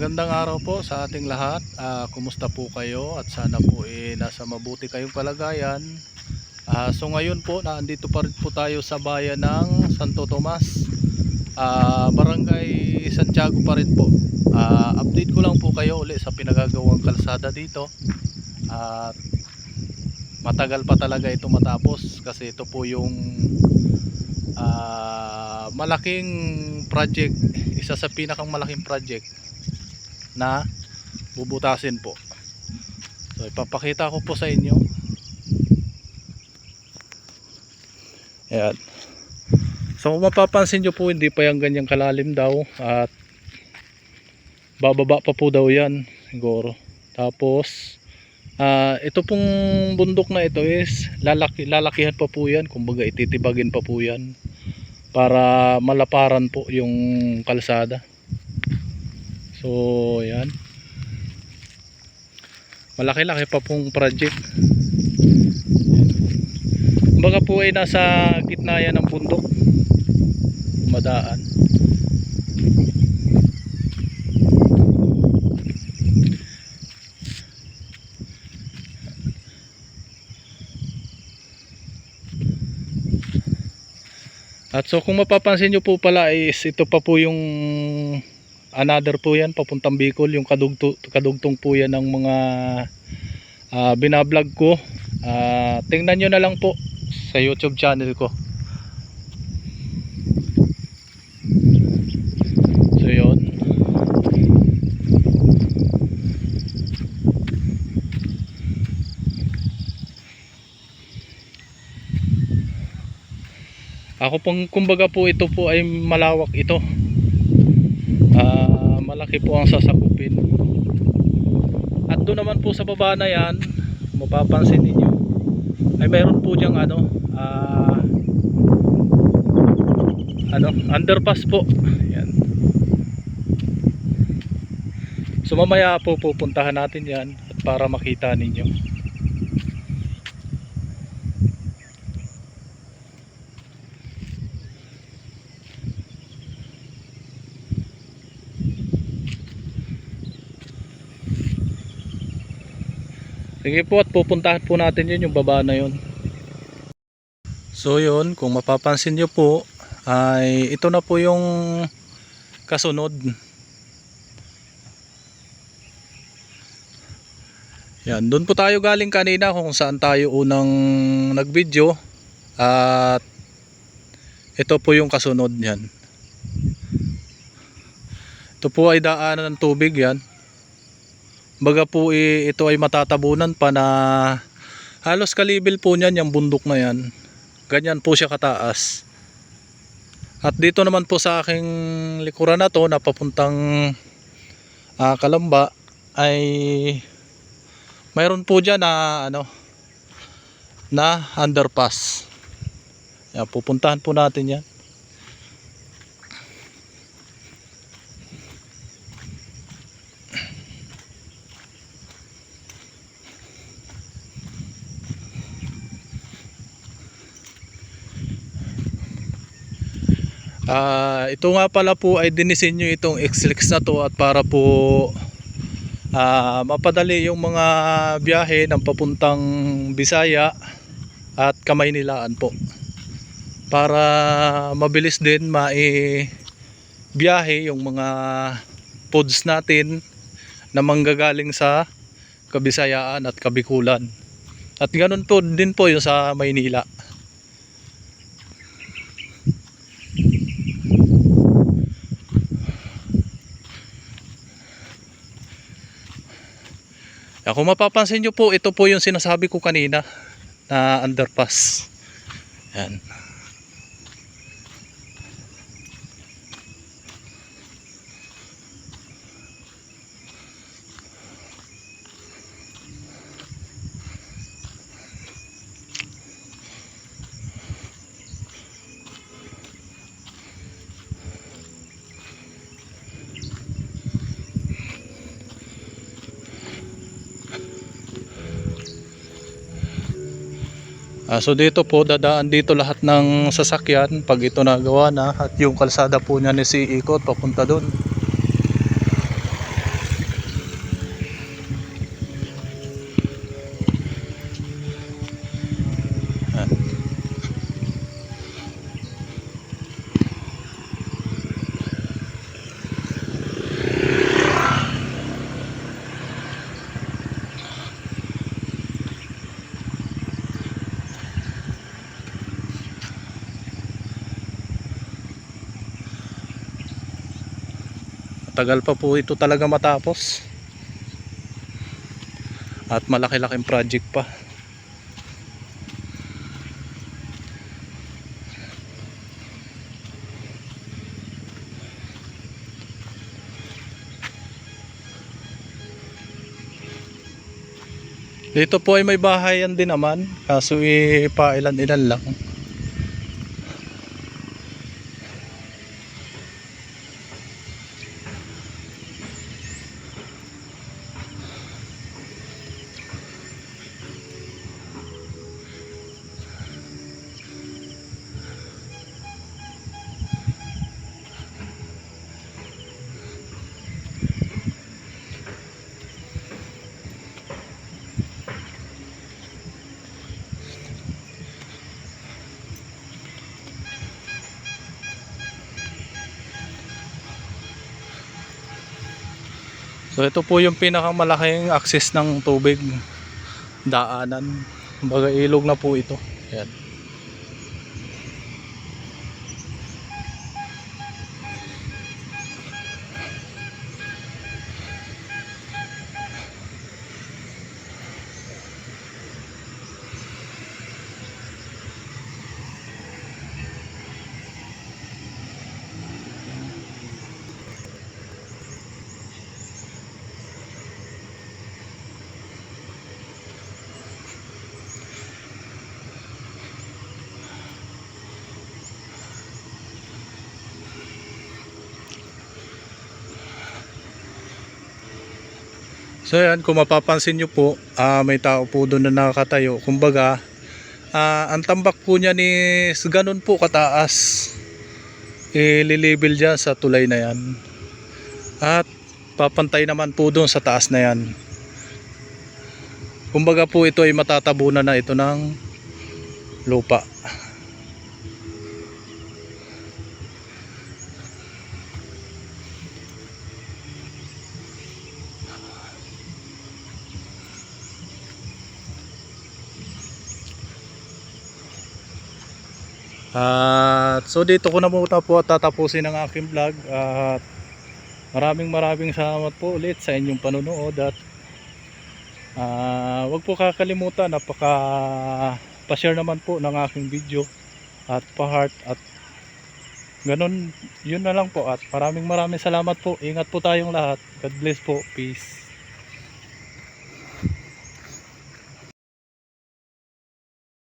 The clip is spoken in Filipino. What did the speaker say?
Magandang araw po sa ating lahat. Kumusta po kayo at sana po nasa mabuti kayong kalagayan. So ngayon po nandito pa rin po tayo sa bayan ng Santo Tomas, Barangay Santiago pa rin po. Update ko lang po kayo ulit sa pinagagawang kalsada dito. Matagal pa talaga ito matapos kasi ito po yung malaking project, isa sa pinakang malaking project na bubutasin po. So ipapakita ko po sa inyo. Ayan. So kung mapapansin nyo po, hindi pa yan ganyang kalalim daw at bababa pa po daw yan siguro. Tapos ito pong bundok na ito is lalakihan pa po yan, kumbaga ititibagin pa po yan para malaparan po yung kalsada. So yan, malaki-laki pa pong project. Kumbaga po ay nasa gitna yan ng bundok, madaan. At so kung mapapansin nyo po pala is ito pa po yung another po yan papuntang Bicol, yung kadugtong po yan ng mga binablog ko. Tingnan nyo na lang po sa YouTube channel ko. So yun, ako pong kumbaga po ito po ay malawak ito. Malaki po ang sasakupin. At doon naman po sa baba na yan, mapapansin niyo ay mayroon po diyang underpass po. Yan. So mamaya po pupuntahan natin yan at para makita ninyo. Sige po, at pupuntahan po natin yun, yung baba na yun. So yun, kung mapapansin nyo po ay ito na po yung kasunod. Yan, doon po tayo galing kanina kung saan tayo unang nag-video. At ito po yung kasunod yan. Ito po ay daanan ng tubig yan. Baga po ito ay matatabunan pa na halos kalibil po niyan yung bundok na yan. Ganyan po siya kataas. At dito naman po sa aking likuran na to na papuntang Kalamba ay mayroon po dyan na na underpass. Yan, pupuntahan po natin yan. Ito nga pala po ay dinisenyo itong X-Lex na to at para po mapadali yung mga biyahe ng papuntang Bisaya at Kamaynilaan po, para mabilis din biyahe yung mga pods natin na manggagaling sa Kabisayaan at Kabikulan, at ganun po din po yung sa Maynila. Kung mapapansin nyo po, ito po yung sinasabi ko kanina na underpass. Yan. So dito po dadaan dito lahat ng sasakyan pag ito nagawa na, at yung kalsada po niya ni si ikot papunta doon. Matagal pa po ito talaga matapos. At malaki-laking project pa. Dito po ay may bahayan din naman, kaso pailan-ilan lang. So ito po yung pinakamalaking access ng tubig, daanan, kumbaga ilog na po ito. Ayan. So yan, kung mapapansin nyo po, may tao po doon na nakakatayo. Kumbaga, ang tambak po niya is ganun po kataas. Ililibel dyan sa tulay na yan. At papantay naman po doon sa taas na yan. Kumbaga po ito ay matatabunan na ito ng lupa. At so dito ko na muna po tatapusin ang aking vlog. At maraming salamat po ulit sa inyong panonood. At wag po kakalimutan na pa-share naman po ng aking video at pa-heart at ganun, yun na lang po. At maraming salamat po. Ingat po tayong lahat. God bless po. Peace.